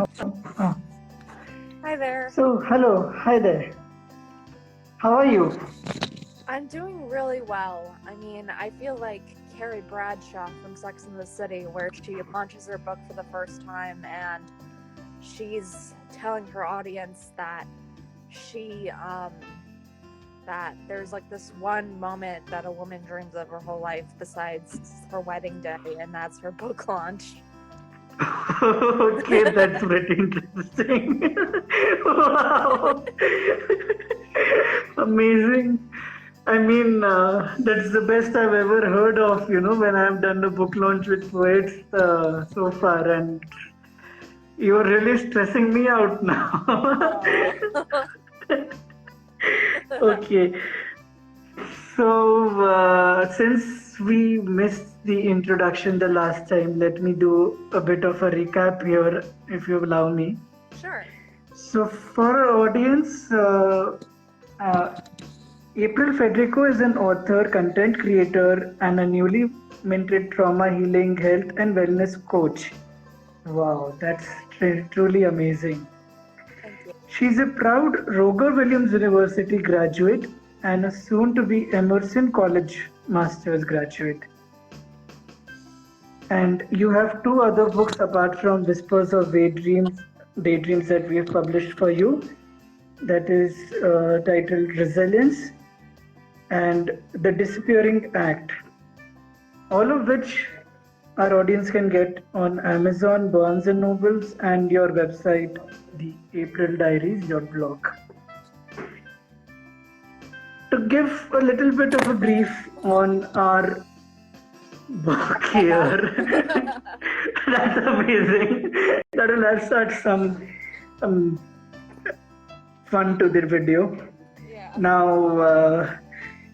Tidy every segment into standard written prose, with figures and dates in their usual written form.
Oh. Hi there. So, hello, hi there. How are you? I'm doing really well. I mean, I feel like Carrie Bradshaw from Sex and the City, where she launches her book for the first time and she's telling her audience that that there's like this one moment that a woman dreams of her whole life besides her wedding day, and that's her book launch. Okay, that's pretty interesting. Wow. Amazing. I mean, that's the best I've ever heard of, when I've done a book launch with poets so far, and you're really stressing me out now. Oh. Okay. So, since we missed the introduction the last time, let me do a bit of a recap here, if you allow me. Sure. So, for our audience, uh, April Federico is an author, content creator, and a newly minted trauma healing, health, and wellness coach. Wow, that's truly amazing. Thank you. She's a proud Roger Williams University graduate and a soon to be Emerson College Master's graduate. And you have two other books apart from Whispers of Daydreams that we have published for you. That is titled Resilience and The Disappearing Act. All of which our audience can get on Amazon, Barnes and Nobles, and your website, the April Diaries, your blog. To give a little bit of a brief on our book here, that's amazing. That will add some fun to the video. Yeah. Now,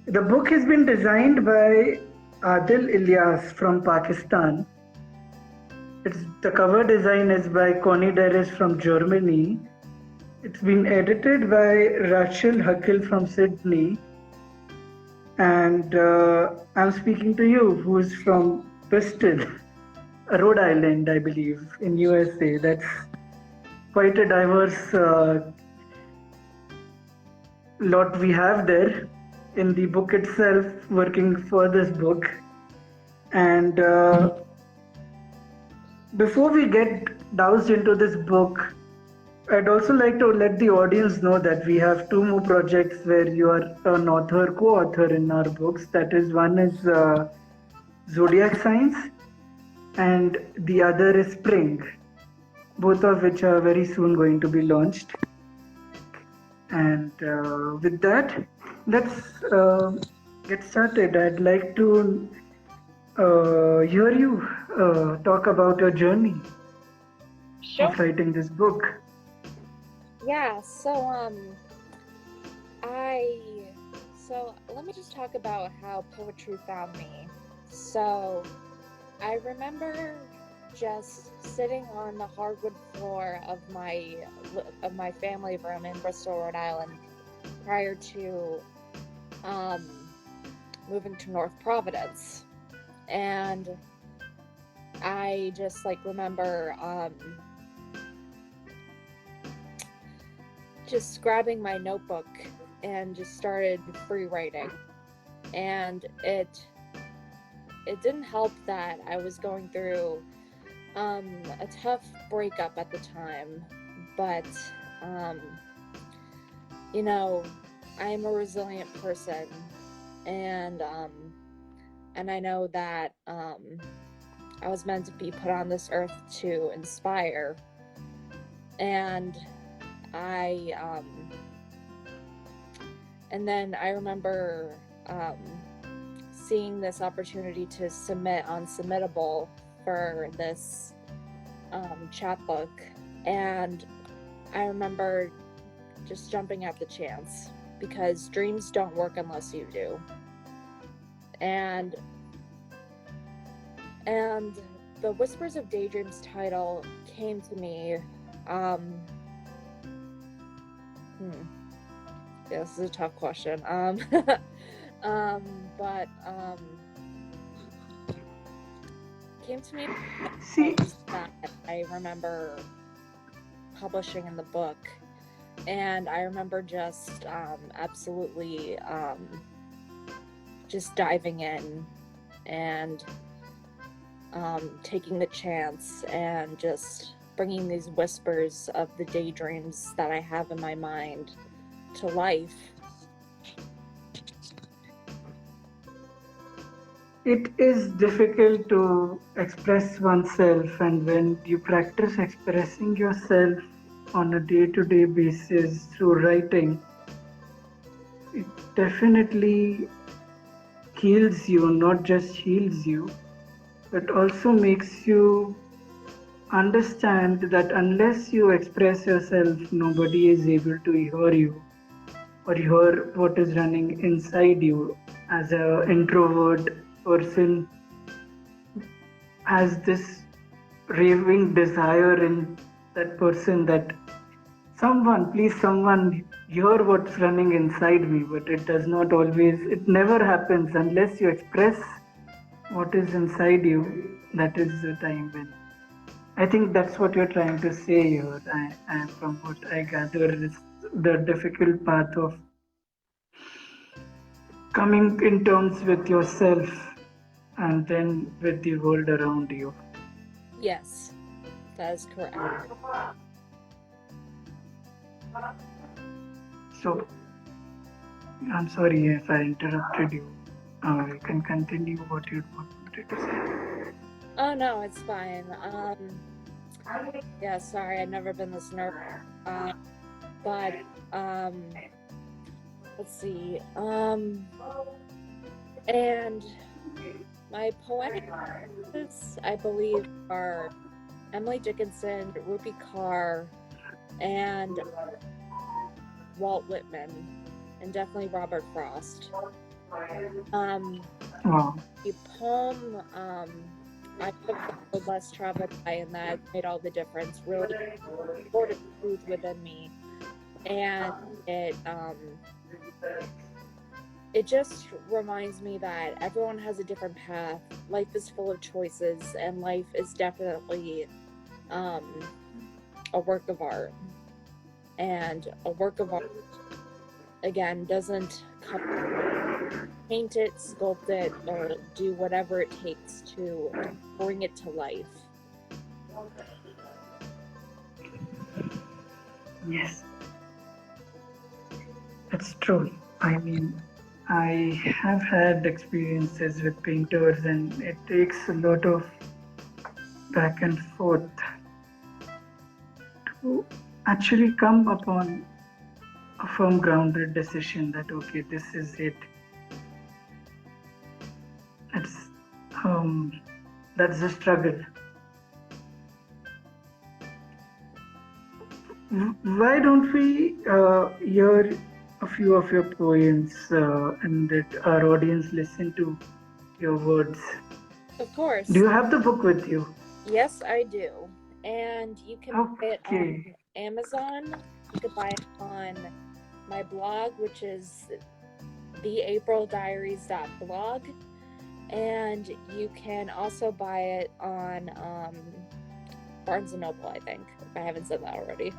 the book has been designed by Adil Ilyas from Pakistan. The cover design is by Connie Derris from Germany. It's been edited by Rachel Huckle from Sydney. And I'm speaking to you, who's from Bristol, Rhode Island, I believe, in USA. That's quite a diverse lot we have there in the book itself, working for this book. And before we get doused into this book, I'd also like to let the audience know that we have two more projects where you are an author, co-author in our books. That is, one is Zodiac Signs and the other is Spring, both of which are very soon going to be launched. And with that, let's get started. I'd like to hear you talk about your journey of writing this book. Yeah, so let me just talk about how poetry found me. So I remember just sitting on the hardwood floor of my family room in Bristol, Rhode Island, prior to moving to North Providence, and I just remember just grabbing my notebook and just started free writing. And it didn't help that I was going through a tough breakup at the time, but I am a resilient person, and I know that I was meant to be put on this earth to inspire. And and then I remember seeing this opportunity to submit on Submittable for this chapbook, and I remember just jumping at the chance, because dreams don't work unless you do. And the Whispers of Daydreams title came to me. Yeah, this is a tough question. But came to me. See, that I remember publishing in the book. And I remember just absolutely just diving in and taking the chance and just bringing these whispers of the daydreams that I have in my mind to life. It is difficult to express oneself, and when you practice expressing yourself on a day-to-day basis through writing, it definitely heals you, not just heals you, but also makes you understand that unless you express yourself, nobody is able to hear you or hear what is running inside you. As an introvert person has this raving desire in that person that someone, please, someone hear what's running inside me, but it does not always, it never happens unless you express what is inside you. That is the time when I think that's what you're trying to say here. From what I gather, is the difficult path of coming in terms with yourself and then with the world around you. Yes, that is correct. So, I'm sorry if I interrupted you. You can continue what you wanted to say. Oh no, it's fine. Yeah, sorry, I've never been this nervous. But let's see. And my poetic sources, I believe, are Emily Dickinson, Rupi Kaur, and Walt Whitman, and definitely Robert Frost. Wow. The poem I took the less traveled by, and that made all the difference. Really poured a truth within me, and it just reminds me that everyone has a different path. Life is full of choices, and life is definitely a work of art. And a work of art, again, doesn't paint it, sculpt it, or do whatever it takes to bring it to life. Yes, it's true. I mean, I have had experiences with painters, and it takes a lot of back and forth to actually come upon a firm grounded decision that okay, this is it. It's that's the struggle. Why don't we hear a few of your poems and let our audience listen to your words? Of course. Do you have the book with you? Yes, I do. And you can buy it on Amazon. You can buy it on my blog, which is theaprildiaries.blog. And you can also buy it on Barnes & Noble, I think, if I haven't said that already.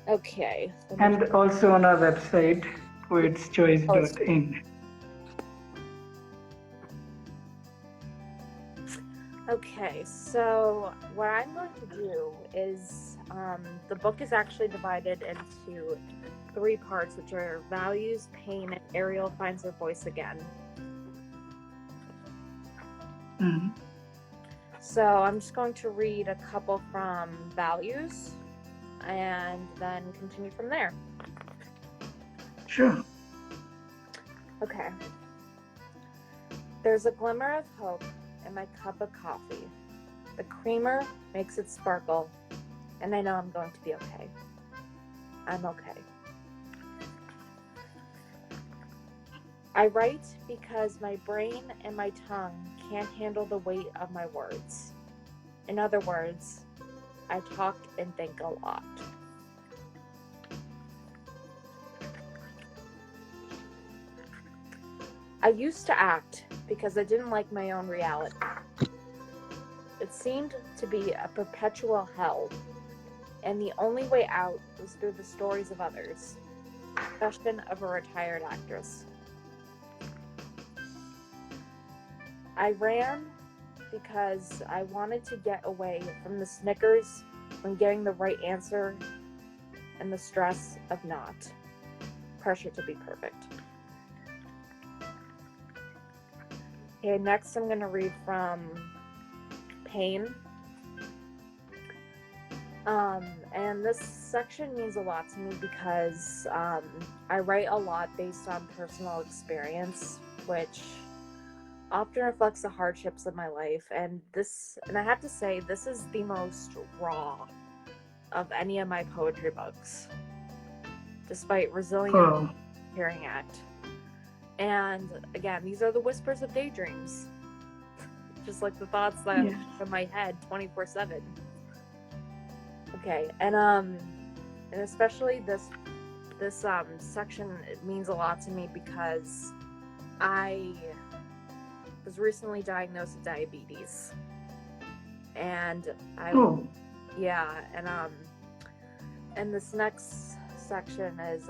Okay. And also on our website, poetschoice.in. Okay, so what I'm going to do is the book is actually divided into 3 parts, which are values, pain, and Ariel finds her voice again. Mm-hmm. So I'm just going to read a couple from values and then continue from there. Sure. Okay. There's a glimmer of hope in my cup of coffee. The creamer makes it sparkle, and I know I'm going to be okay. I'm okay. I write because my brain and my tongue can't handle the weight of my words. In other words, I talk and think a lot. I used to act because I didn't like my own reality. It seemed to be a perpetual hell, and the only way out was through the stories of others. Confession of a Retired Actress. I ran because I wanted to get away from the snickers when getting the right answer and the stress of not. Pressure to be perfect. Okay, next I'm going to read from Pain. And this section means a lot to me because I write a lot based on personal experience, which often reflects the hardships of my life. And I have to say, this is the most raw of any of my poetry books, despite resilient hearing act. And again, these are the whispers of daydreams, just like the thoughts that are in my head 24/7. Okay, and especially this section, it means a lot to me because I was recently diagnosed with diabetes, and and this next section is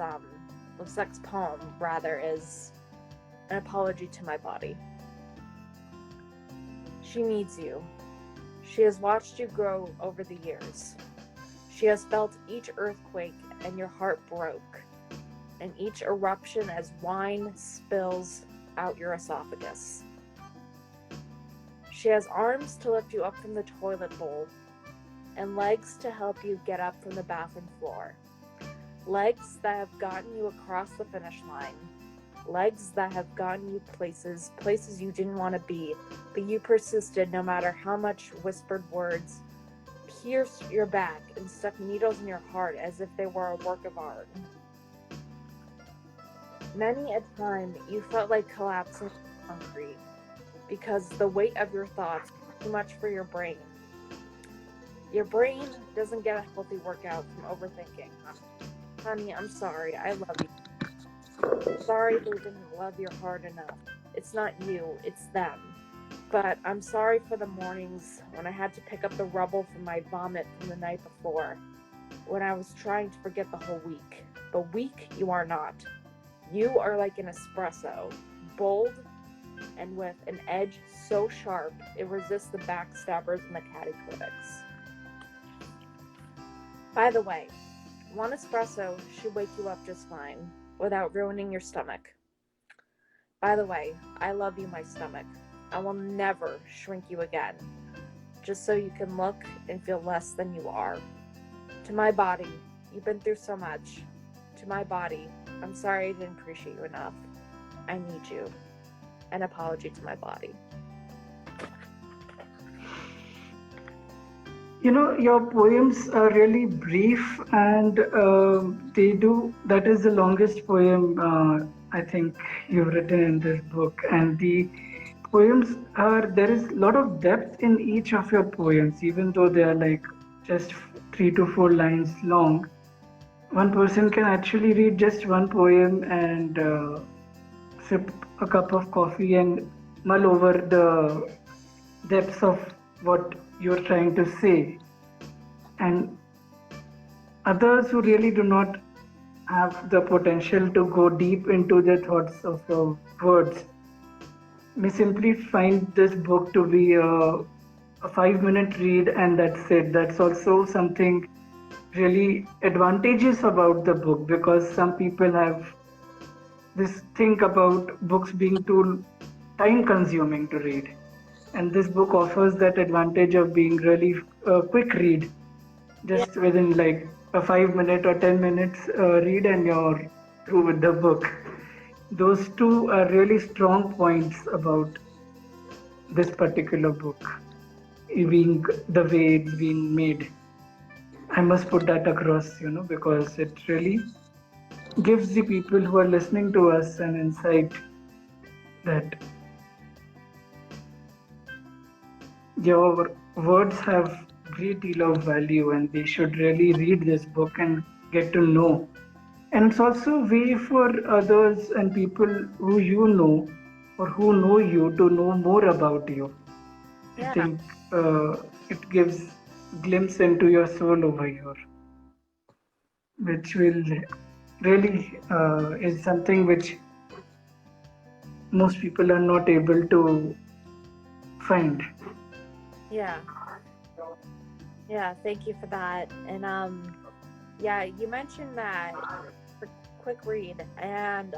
this next poem rather is an apology to my body. She needs you. She has watched you grow over the years. She has felt each earthquake and your heart broke, and each eruption as wine spills out your esophagus. She has arms to lift you up from the toilet bowl, and legs to help you get up from the bathroom floor. Legs that have gotten you across the finish line. Legs that have gotten you places you didn't want to be, but you persisted no matter how much whispered words pierced your back and stuck needles in your heart as if they were a work of art. Many a time you felt like collapsing concrete because the weight of your thoughts was too much for your brain. Your brain doesn't get a healthy workout from overthinking. Honey, I'm sorry. I love you. Sorry they didn't love you hard enough. It's not you, it's them. But I'm sorry for the mornings when I had to pick up the rubble from my vomit from the night before, when I was trying to forget the whole week. But weak you are not. You are like an espresso, bold and with an edge so sharp it resists the backstabbers and the catty critics. By the way, one espresso should wake you up just fine, without ruining your stomach. By the way, I love you, my stomach. I will never shrink you again, just so you can look and feel less than you are. To my body, you've been through so much. To my body, I'm sorry I didn't appreciate you enough. I need you. An apology to my body. You know, your poems are really brief, and that is the longest poem I think you've written in this book. And the poems there is a lot of depth in each of your poems, even though they are like just 3 to 4 lines long. One person can actually read just one poem and sip a cup of coffee and mull over the depths of what you're trying to say. And others who really do not have the potential to go deep into the thoughts of your words may simply find this book to be a 5-minute read, and that's it. That's also something really advantageous about the book, because some people have this thing about books being too time consuming to read, and this book offers that advantage of being really a quick read, just within like a 5-minute or 10 minutes read, and you're through with the book. Those two are really strong points about this particular book, being the way it's been made. I must put that across, because it really gives the people who are listening to us an insight that your words have great deal of value, and they should really read this book and get to know. And it's also a way for others and people who you know or who know you to know more about you. I think it gives glimpse into your soul over here. which will really is something which most people are not able to find. Yeah. Yeah, thank you for that. And yeah, you mentioned that for quick read, and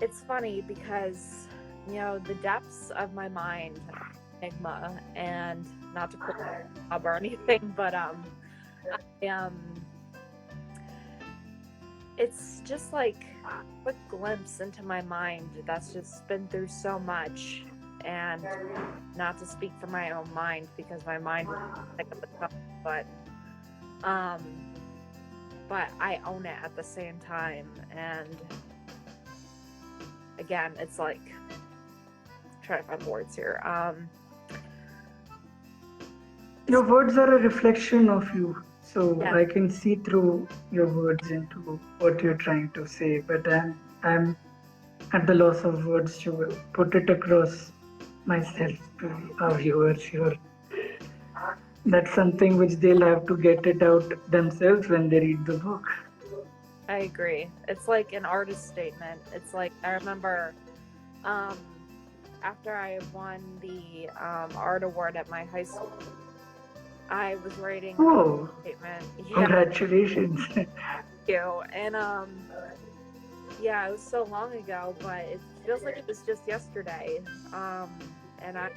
it's funny because the depths of my mind are enigma, and not to quote Bob or anything, but I, it's just like a quick glimpse into my mind that's just been through so much, and not to speak for my own mind because my mind would pick up the phone, but um but I own it at the same time. And again, it's like, try to find words here. Your words are a reflection of you, so Yeah, I can see through your words into what you're trying to say. But I'm at the loss of words to put it across myself to our viewers here. That's something which they'll have to get it out themselves when they read the book. I agree. It's like an artist statement. It's like, I remember um after I won the art award at my high school, I was writing an art Oh, statement. Yeah, congratulations. you. And yeah, it was so long ago, but it feels like it was just yesterday. And I'm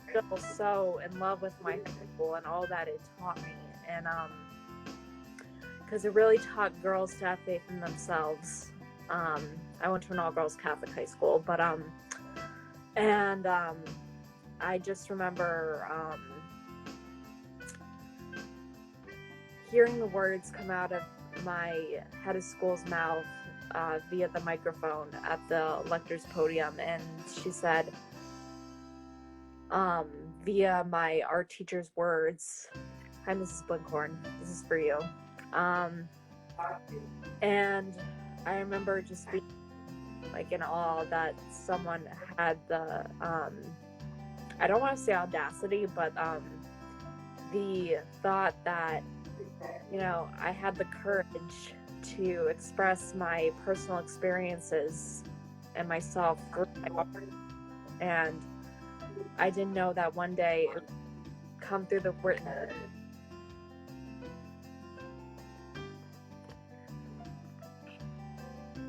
still so in love with my high school and all that it taught me. And because it really taught girls to have faith in themselves. I went to an all-girls Catholic high school, but and I just remember hearing the words come out of my head of school's mouth via the microphone at the lector's podium, and she said, via my art teacher's words, "Hi, Mrs. Blinkhorn, this is for you." And I remember just being like in awe that someone had the I don't want to say audacity, but the thought that I had the courage to express my personal experiences and myself through my art. And I didn't know that one day it would come through the written.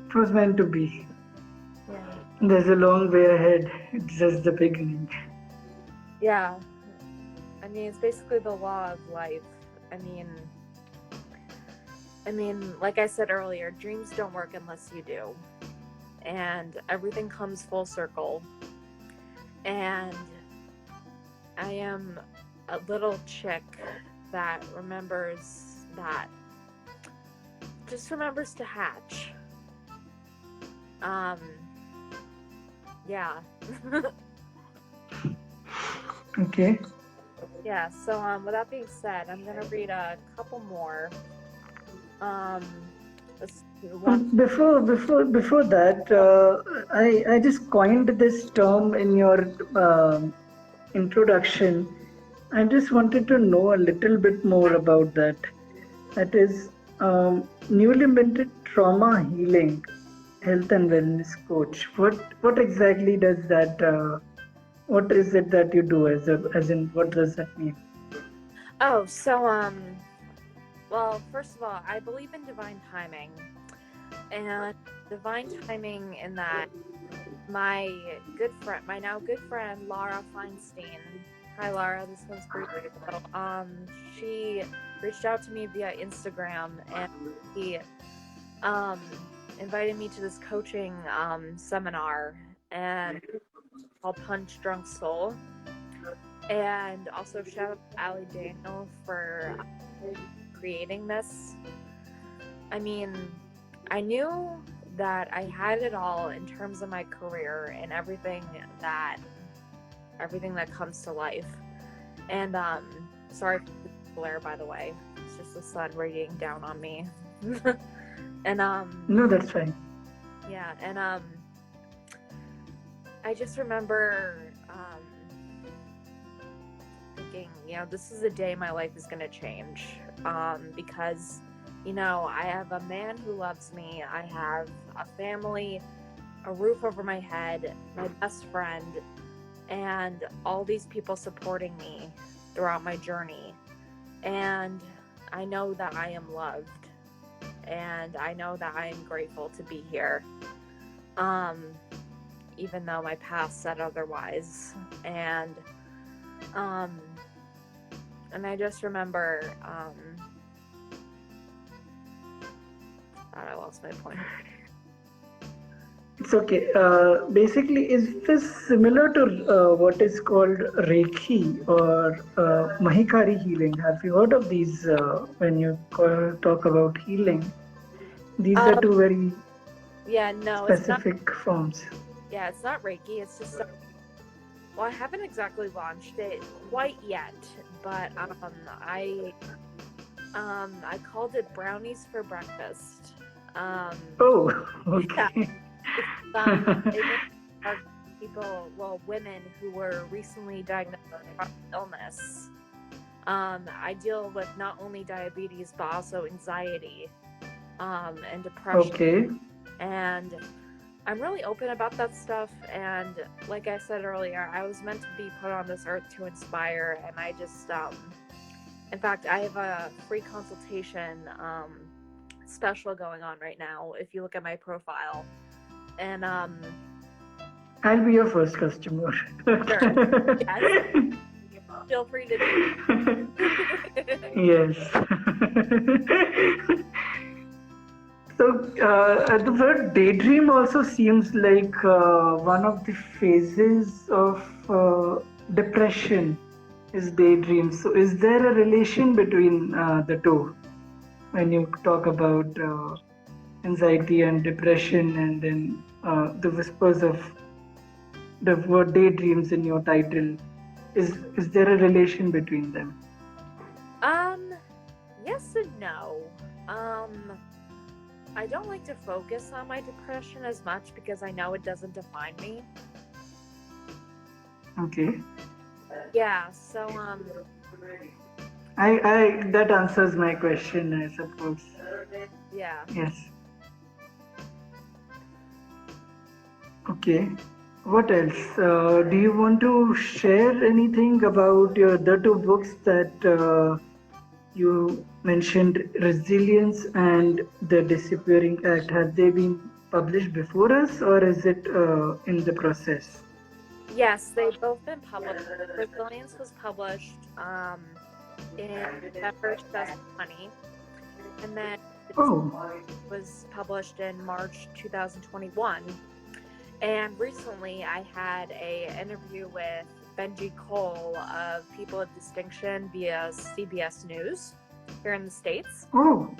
It was meant to be. Yeah. There's a long way ahead. It's just the beginning. Yeah. I mean, it's basically the law of life. I mean, like I said earlier, dreams don't work unless you do. And everything comes full circle. And I am a little chick that just remembers to hatch. Yeah. Okay. Yeah, so with that being said, I'm gonna read a couple more. Before that, I just coined this term in your introduction. I just wanted to know a little bit more about that. That is newly minted trauma healing, health and wellness coach. What exactly does that? What is it that you do as in what does that mean? Oh, so well, first of all, I believe in divine timing, and divine timing in that my now good friend Laura Feinstein. Hi, Laura. This one's for you. So, she reached out to me via Instagram, and she invited me to this coaching seminar, and called Punch Drunk Soul. And also shout out to Allie Daniel for creating this. I mean, I knew that I had it all in terms of my career and everything that comes to life. And sorry for the glare, by the way. It's just the sun radiating down on me. And No, that's fine. yeah, and I just remember thinking, this is a day my life is going to change, because You know, I have a man who loves me. I have a family, a roof over my head, my best friend, and all these people supporting me throughout my journey. And I know that I am loved, and I know that I am grateful to be here. Even though my past said otherwise. And I just remember, I lost my point. It's okay. Basically, is this similar to what is called Reiki or Mahikari healing? Have you heard of these when you talk about healing? These are two very No, specific forms. Yeah, it's not Reiki. It's just well, I haven't exactly launched it quite yet, but I called it brownies for breakfast. Oh, okay. Are people, well, women who were recently diagnosed with illness. I deal with not only diabetes but also anxiety, and depression. Okay. And I'm really open about that stuff. And like I said earlier, I was meant to be put on this earth to inspire. And I just, in fact, I have a free consultation special going on right now. If you look at my profile, and I'll be your first customer. Sure. Yes. Feel free to do. Yes. So the word daydream also seems like one of the phases of depression is daydream. So is there a relation between the two when you talk about anxiety and depression, and then the whispers of the word daydreams in your title? Is there a relation between them? Yes and no. I don't like to focus on my depression as much because I know it doesn't define me. Okay. Yeah, so I that answers my question, I suppose. Yeah. Yes. Okay. What else? Do you want to share anything about your the two books that you mentioned, Resilience and The Disappearing Act? Have they been published before us, or is it in the process? Yes, they've both been published. Resilience was published in December 2020, and then it was published in March 2021. And recently I had an interview with Benji Cole of People of Distinction via CBS News here in the States. Oh,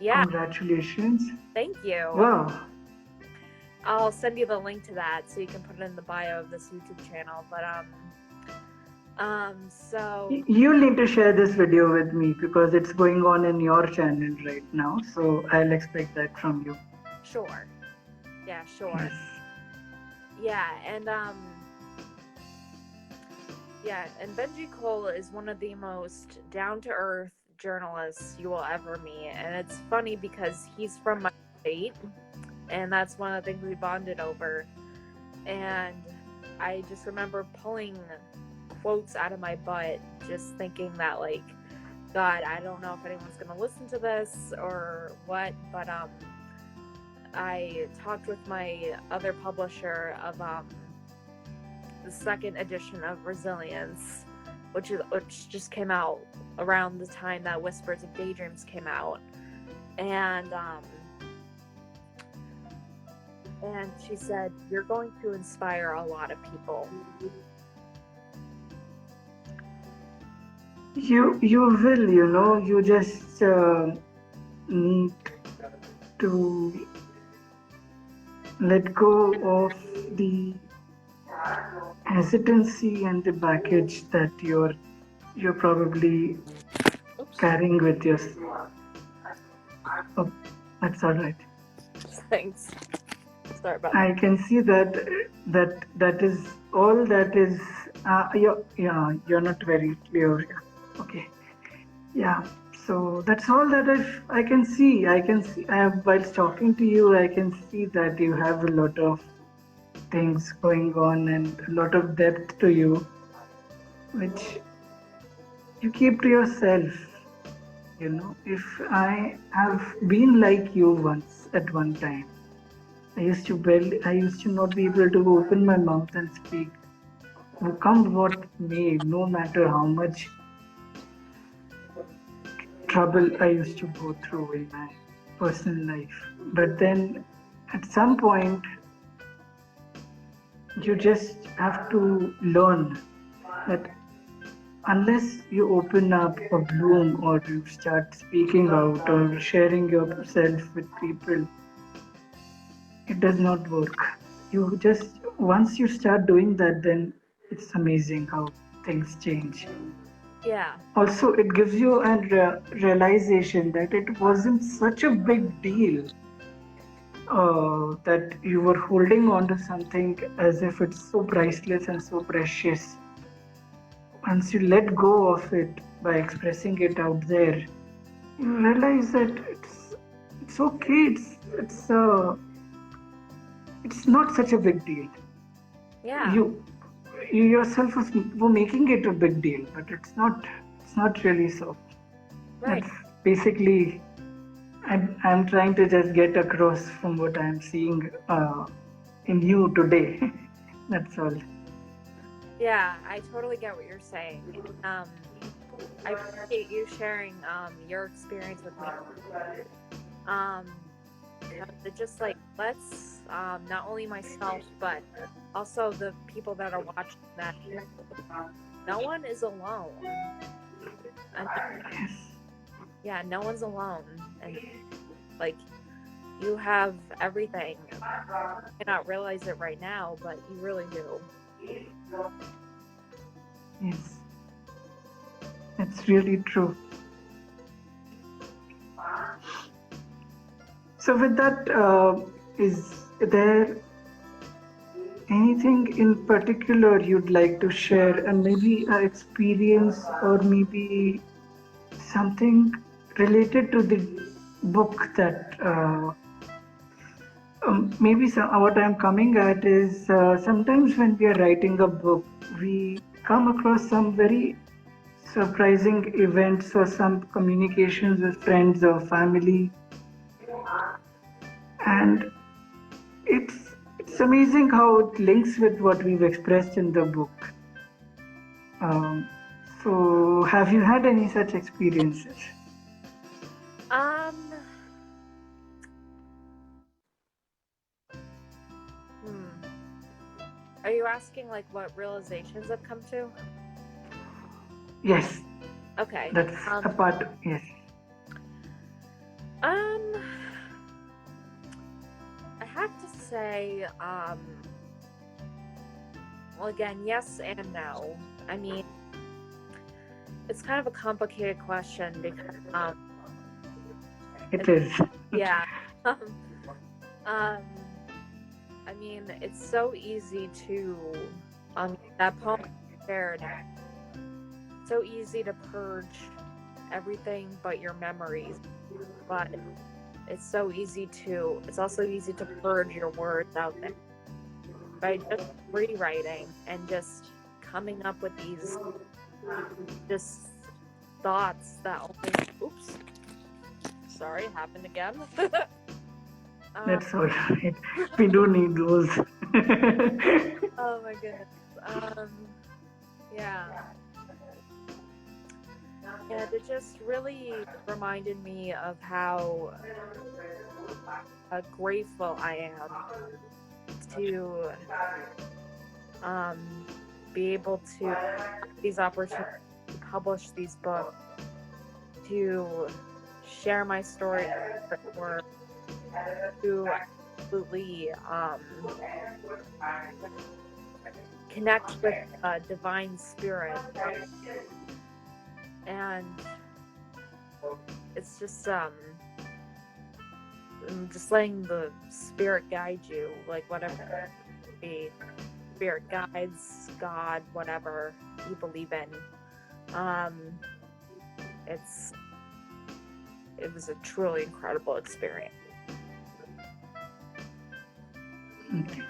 yeah. Congratulations. Thank you. Wow. I'll send you the link to that so you can put it in the bio of this YouTube channel. But so you'll need to share this video with me because it's going on in your channel right now. So I'll expect that from you. Sure. Yeah, sure. Yes. Yeah, and Benji Cole is one of the most down-to-earth journalists you will ever meet. And it's funny because he's from my state, and that's one of the things we bonded over. And I just remember pulling quotes out of my butt, just thinking that, like, God, I don't know if anyone's going to listen to this or what, but I talked with my other publisher of the second edition of Resilience, which just came out around the time that Whispers of Daydreams came out, and she said, "You're going to inspire a lot of people." You will, you just need to let go of the hesitancy and the baggage that you're probably carrying with you. Oh, that's all right. Thanks. Sorry about that. I can see that is all that is. You're not very clear. Okay. Yeah. So that's all that I can see. I can see, whilst talking to you, I can see that you have a lot of things going on and a lot of depth to you, which you keep to yourself. If I have been like you once at one time, I used to not be able to open my mouth and speak. Come what may, no matter how much trouble I used to go through in my personal life. But then at some point, you just have to learn that unless you open up or bloom or you start speaking out or sharing yourself with people, it does not work. You just, once you start doing that, then it's amazing how things change. Yeah. Also, it gives you a realization that it wasn't such a big deal, that you were holding on to something as if it's so priceless and so precious. Once you let go of it by expressing it out there, you realize that it's okay. It's not such a big deal. Yeah. You yourself were making it a big deal, but it's not really so. Right. That's basically I'm trying to just get across from what I'm seeing in you today. That's all. Yeah, I totally get what you're saying. I appreciate you sharing your experience with me. 'Cause it just like lets not only myself but also the people that are watching that no one is alone. I mean, Yes. yeah, no one's alone, and like you have everything. You cannot realize it right now, but you really do. Yes. It's really true. So, with that, is there anything in particular you'd like to share, and maybe an experience or maybe something related to the book that maybe what I'm coming at is sometimes when we are writing a book, we come across some very surprising events or some communications with friends or family, and it's amazing how it links with what we've expressed in the book. Um, so, have you had any such experiences? Um, hmm. Are you asking like what realizations I've come to? Yes, Okay. that's a part. Yes. Um, I have to say, well, again, yes and no. I mean, it's kind of a complicated question because, It is. yeah, um, um, I mean, it's so easy to, that poem I shared, so easy to purge everything but your memories, but it's also easy to purge your words out there by just rewriting and just coming up with these just thoughts that only, oops, sorry, it happened again. That's all right. We do need those. Oh my goodness. Yeah. And it just really reminded me of how grateful I am to be able to have these opportunities to publish these books, to share my story, or to absolutely connect with divine spirit, and it's just letting the spirit guide you, like whatever the spirit guides, God, whatever you believe in. It's it was a truly incredible experience. Okay.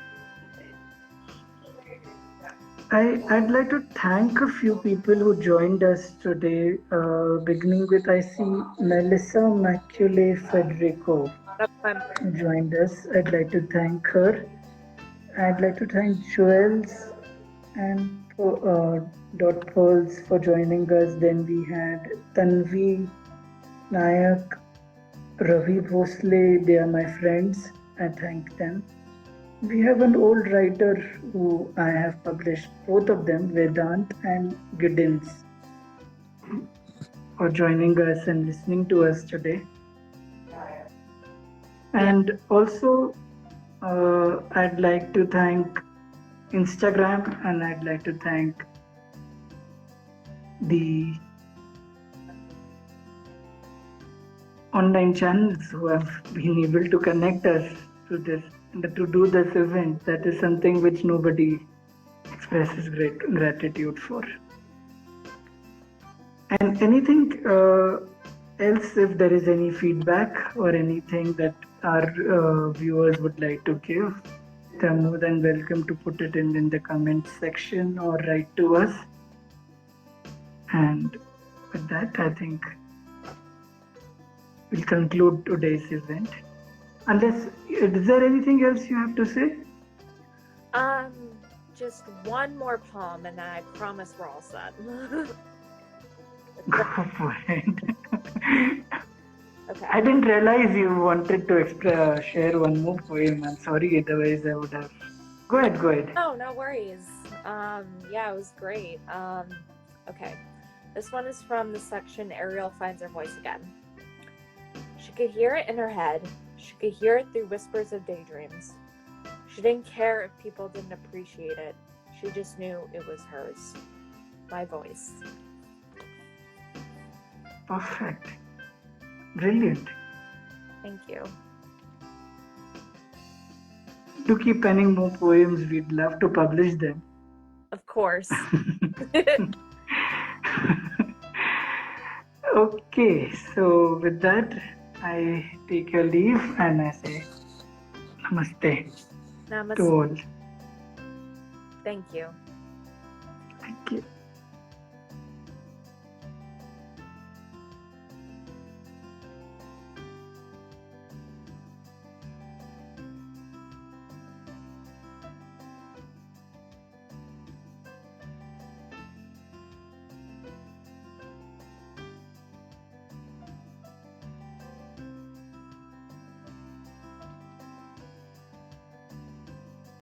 I'd like to thank a few people who joined us today, beginning with I see Melissa Macule Federico That's fun. joined us. I'd like to thank her. I'd like to thank Joels and Dot Pearls for joining us. Then we had Tanvi, Nayak, Ravi Bhosle. They are my friends. I thank them. We have an old writer who I have published, both of them, Vedant and Giddens, for joining us and listening to us today. And also, I'd like to thank Instagram, and I'd like to thank the online channels who have been able to connect us to do this event. That is something which nobody expresses great gratitude for. And anything else, if there is any feedback or anything that our viewers would like to give, they're more than welcome to put it in the comment section or write to us. And with that, I think we'll conclude today's event. Unless, is there anything else you have to say? Just one more poem, and then I promise we're all set. Go for it. Okay. I didn't realize you wanted to share one more poem. I'm sorry, otherwise I would have. Go ahead. Oh, no worries. Yeah, it was great. Okay. This one is from the section Ariel Finds Her Voice Again. She could hear it in her head. She could hear it through whispers of daydreams. She didn't care if people didn't appreciate it. She just knew it was hers. My voice. Perfect. Brilliant. Thank you. Do keep penning more poems. We'd love to publish them. Of course. Okay, so with that, I take your leave and I say namaste Namaste. to all. Thank you. Thank you.